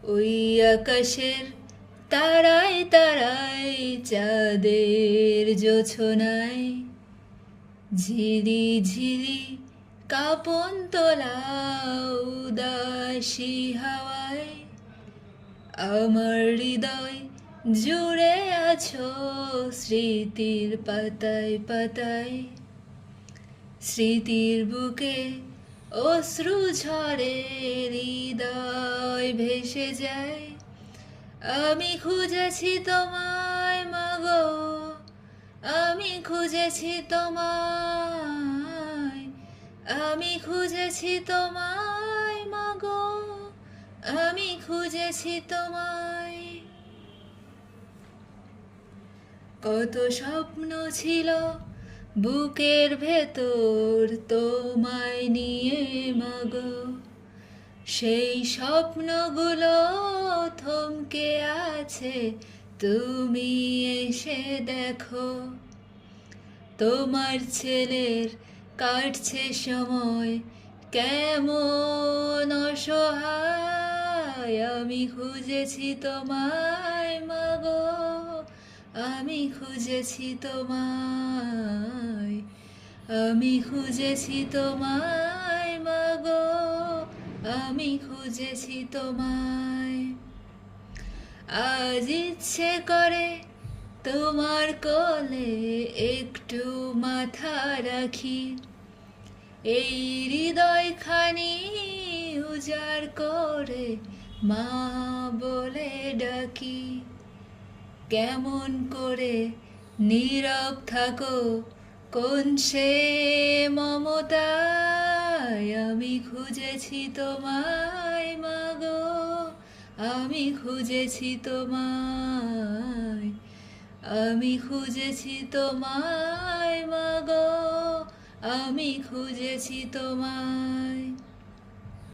ওই আকাশের তারায় তারায় চাঁদের জোছনায় ঝিরি ঝিরি কাঁপন তোলা উদাসী হাওয়ায় আমার হৃদয় জুড়ে আছো স্মৃতির পাতায় পাতায়। স্মৃতির বুকে অশ্রু ঝরে হৃদয় ভেসে যায়। আমি খুঁজেছি তোমায় মাগো, আমি খুঁজেছি তোমায়, আমি খুঁজেছি তোমায় মাগো, আমি খুঁজেছি তোমায়। কত স্বপ্ন ছিল বুকের ভেতর তোমায় নিয়ে মাগো, সেই স্বপ্নগুলো থমকে আছে, তুমি এসে দেখো। তোমার ছেলের কাটছে সময় কেমন অসহায়। আমি খুঁজেছি তোমায় মাগো, আমি খুঁজেছি তোমায়, আমি খুঁজেছি তোমায় মাগো, আমি খুঁজেছি তোমায়। আজ ইচ্ছে করে তোমার কোলে একটু মাথা রাখি, এই হৃদয়খানি উজাড় করে মা বলে ডাকি। কেমন করে নীরব থাকো কোন সে মমতায়। আমি খুঁজেছি তোমায় মাগো, আমি খুঁজেছি তোমায়, আমি খুঁজেছি তোমায় মাগো, আমি খুঁজেছি তোমায়।